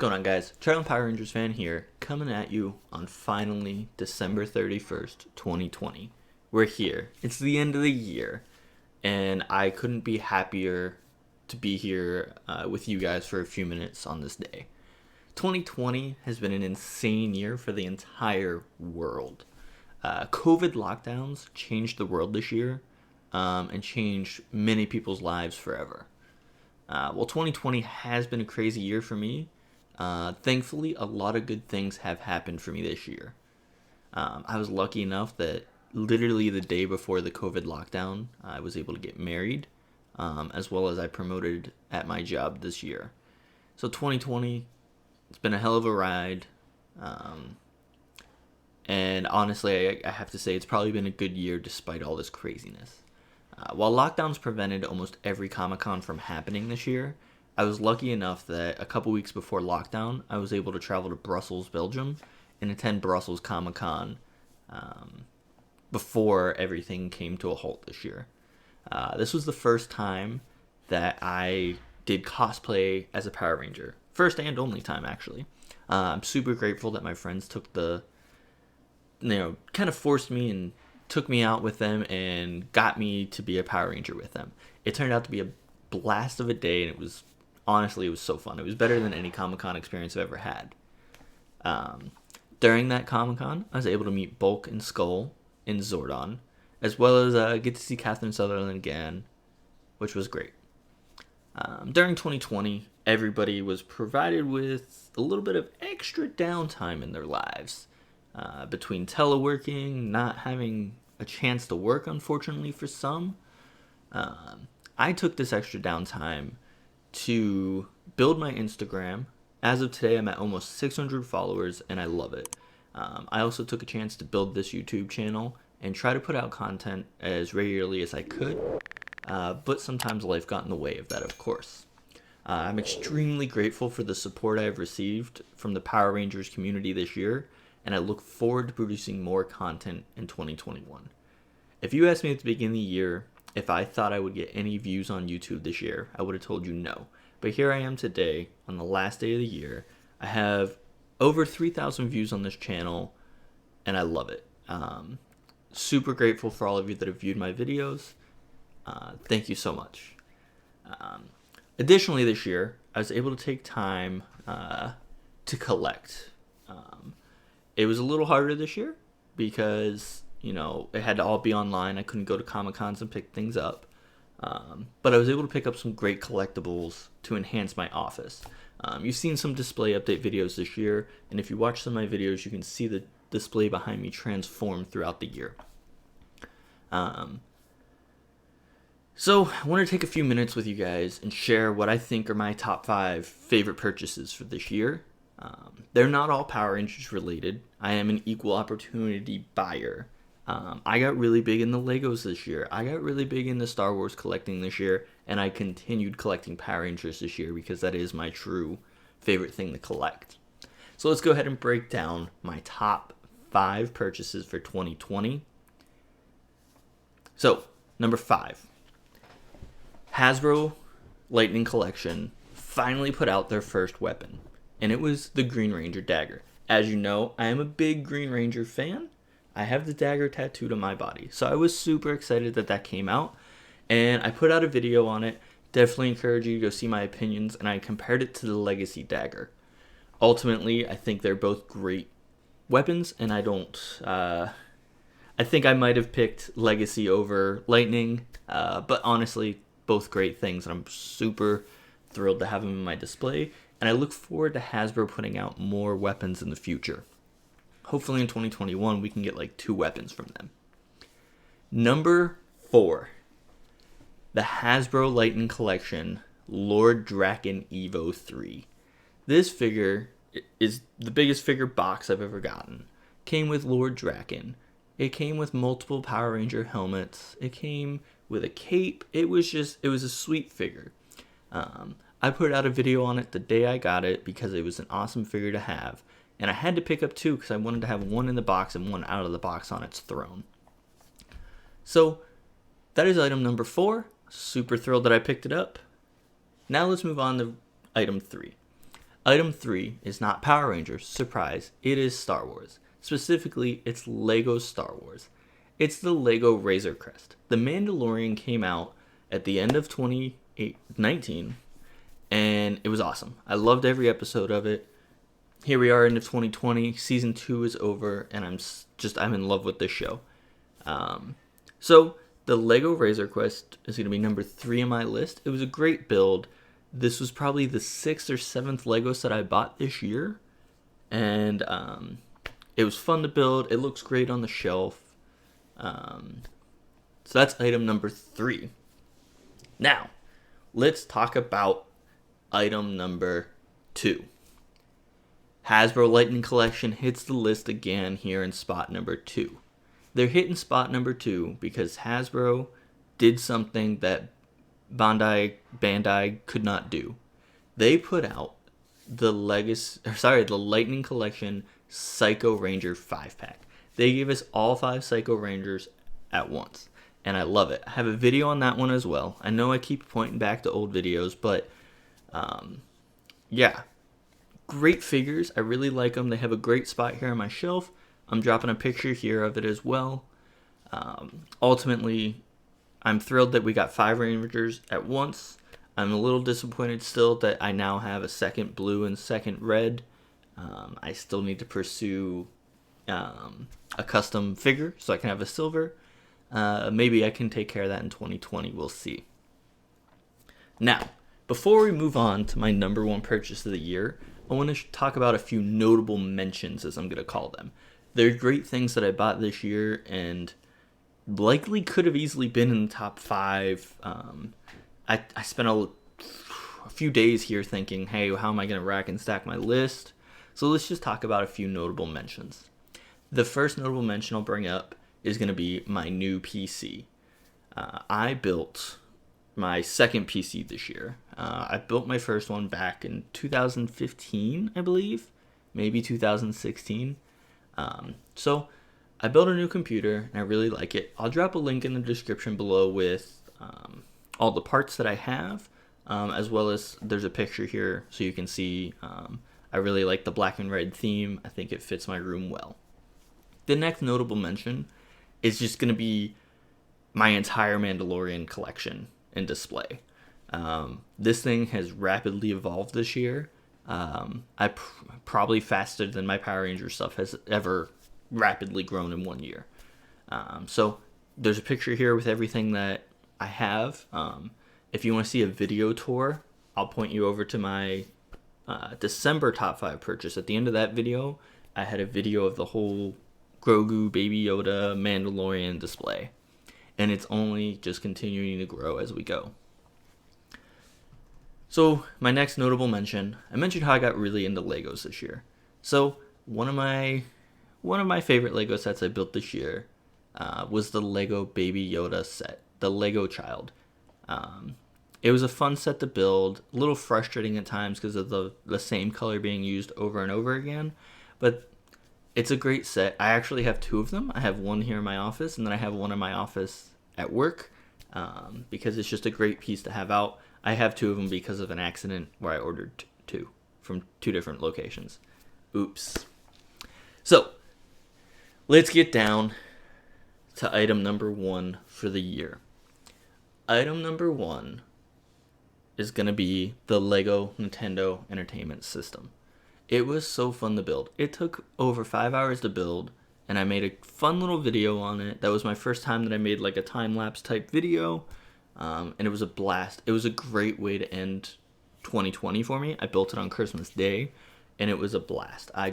going on, guys? Charlie Power Rangers fan here, coming at you on finally December 31st, 2020. We're here. It's the end of the year, and I couldn't be happier to be here with you guys for a few minutes on this day. 2020 has been an insane year for the entire world. COVID lockdowns changed the world this year and changed many people's lives forever. 2020 has been a crazy year for me. Thankfully, a lot of good things have happened for me this year. I was lucky enough that literally the day before the COVID lockdown, I was able to get married, as well as I promoted at my job this year. So 2020, it's been a hell of a ride. And honestly, I have to say it's probably been a good year despite all this craziness. While lockdowns prevented almost every Comic-Con from happening this year, I was lucky enough that a couple weeks before lockdown, I was able to travel to Brussels, Belgium, and attend Brussels Comic-Con before everything came to a halt this year. This was the first time that I did cosplay as a Power Ranger. First and only time, actually. I'm super grateful that my friends took kind of forced me and took me out with them and got me to be a Power Ranger with them. It turned out to be a blast of a day, and it was so fun. It was better than any Comic-Con experience I've ever had. During that Comic-Con, I was able to meet Bulk and Skull in Zordon, as well as get to see Catherine Sutherland again, which was great. During 2020, everybody was provided with a little bit of extra downtime in their lives. Between teleworking, not having a chance to work, unfortunately, for some, I took this extra downtime to build my Instagram. As of today, I'm at almost 600 followers, and I love it. I also took a chance to build this YouTube channel and try to put out content as regularly as I could, but sometimes life got in the way of that, of course. I'm extremely grateful for the support I have received from the Power Rangers community this year, and I look forward to producing more content in 2021. If you asked me at the beginning of the year if I thought I would get any views on YouTube this year, I would have told you no. But here I am today, on the last day of the year. I have over 3,000 views on this channel, and I love it. Super grateful for all of you that have viewed my videos. Thank you so much. Additionally, this year, I was able to take time to collect. It was a little harder this year because, it had to all be online. I couldn't go to Comic-Cons and pick things up. But I was able to pick up some great collectibles to enhance my office. You've seen some display update videos this year, and if you watch some of my videos, you can see the display behind me transform throughout the year. So I want to take a few minutes with you guys and share what I think are my top 5 favorite purchases for this year. They're not all Power Rangers related. I am an equal opportunity buyer. I got really big in the Legos this year. I got really big into Star Wars collecting this year, and I continued collecting Power Rangers this year because that is my true favorite thing to collect. So let's go ahead and break down my top 5 purchases for 2020. So, number 5. Hasbro Lightning Collection finally put out their first weapon, and it was the Green Ranger dagger. As you know, I am a big Green Ranger fan. I have the dagger tattooed on my body, so I was super excited that came out, and I put out a video on it. Definitely encourage you to go see my opinions, and I compared it to the Legacy dagger. Ultimately, I think they're both great weapons, and I think I might have picked Legacy over Lightning, but honestly, both great things, and I'm super thrilled to have them in my display, and I look forward to Hasbro putting out more weapons in the future. Hopefully in 2021, we can get like 2 weapons from them. Number 4. The Hasbro Lightning Collection Lord Drakkon Evo 3. This figure is the biggest figure box I've ever gotten. Came with Lord Drakkon. It came with multiple Power Ranger helmets. It came with a cape. It was a sweet figure. I put out a video on it the day I got it because it was an awesome figure to have. And I had to pick up 2 because I wanted to have one in the box and one out of the box on its throne. So that is item number 4. Super thrilled that I picked it up. Now let's move on to item 3. Item 3 is not Power Rangers. Surprise, it is Star Wars. Specifically, it's Lego Star Wars. It's the Lego Razor Crest. The Mandalorian came out at the end of 2019, and it was awesome. I loved every episode of it. Here we are, end of 2020. Season 2 is over, and I'm in love with this show. So the Lego Razor Crest is going to be number 3 on my list. It was a great build. This was probably the 6th or 7th Lego set I bought this year, and it was fun to build. It looks great on the shelf. So that's item number 3. Now, let's talk about item number 2. Hasbro Lightning Collection hits the list again here in spot number 2. They're hitting spot number 2 because Hasbro did something that Bandai could not do. They put out the Lightning Collection Psycho Ranger 5-pack. They gave us all 5 Psycho Rangers at once, and I love it. I have a video on that one as well. I know I keep pointing back to old videos, but yeah, great figures. I really like them. They have a great spot here on my shelf. I'm dropping a picture here of it as well. Ultimately, I'm thrilled that we got 5 Rangers at once. I'm a little disappointed still that I now have a second blue and second red. I still need to pursue a custom figure so I can have a silver. Maybe I can take care of that in 2020. We'll see. Now, before we move on to my number 1 purchase of the year, I want to talk about a few notable mentions, as I'm going to call them. They're great things that I bought this year and likely could have easily been in the top 5. I spent a few days here thinking, hey, how am I going to rack and stack my list? So let's just talk about a few notable mentions. The first notable mention I'll bring up is going to be my new PC. I built my second PC this year. I built my first one back in 2015, I believe, maybe 2016. So I built a new computer, and I really like it. I'll drop a link in the description below with all the parts that I have, as well as there's a picture here so you can see. I really like the black and red theme. I think it fits my room well. The next notable mention is just going to be my entire Mandalorian collection and display. This thing has rapidly evolved this year. Probably faster than my Power Ranger stuff has ever rapidly grown in 1 year. So there's a picture here with everything that I have. If you want to see a video tour, I'll point you over to my December top 5 purchase. At the end of that video, I had a video of the whole Grogu, Baby Yoda, Mandalorian display. And it's only just continuing to grow as we go. So my next notable mention, I mentioned how I got really into Legos this year. So one of my favorite Lego sets I built this year was the Lego Baby Yoda set, the Lego Child. It was a fun set to build, a little frustrating at times because of the same color being used over and over again, but it's a great set. I actually have 2 of them. I have one here in my office, and then I have one in my office at work because it's just a great piece to have out. I have 2 of them because of an accident where I ordered 2 from 2 different locations. Oops. So, let's get down to item number 1 for the year. Item number 1 is going to be the Lego Nintendo Entertainment System. It was so fun to build. It took over 5 hours to build, and I made a fun little video on it. That was my first time that I made like a time-lapse type video, and it was a blast. It was a great way to end 2020 for me. I built it on Christmas Day, and it was a blast. I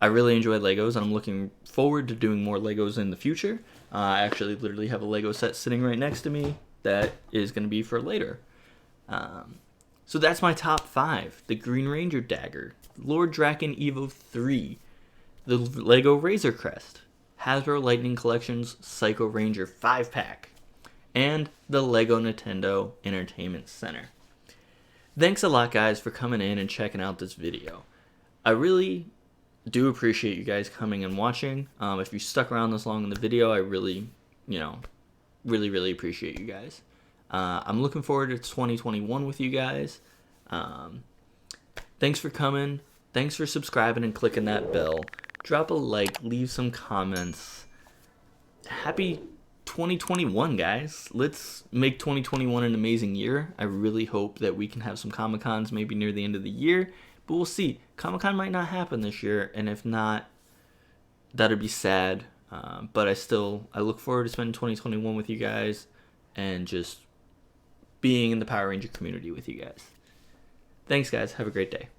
really enjoy Legos, and I'm looking forward to doing more Legos in the future. I actually literally have a Lego set sitting right next to me that is going to be for later. So that's my top 5. The Green Ranger Dagger, Lord Draken Evo 3, the Lego Razor Crest, Hasbro Lightning Collection's Psycho Ranger 5-pack, and the Lego Nintendo Entertainment Center. Thanks a lot, guys, for coming in and checking out this video. I really do appreciate you guys coming and watching. If you stuck around this long in the video, I really appreciate you guys. I'm looking forward to 2021 with you guys. Thanks for coming. Thanks for subscribing and clicking that bell. Drop a like, leave some comments. Happy 2021, guys. Let's make 2021 an amazing year. I really hope that we can have some Comic-Cons maybe near the end of the year, but we'll see. Comic-Con might not happen this year, and if not, that'd be sad. But I look forward to spending 2021 with you guys and just being in the Power Ranger community with you guys. Thanks, guys. Have a great day.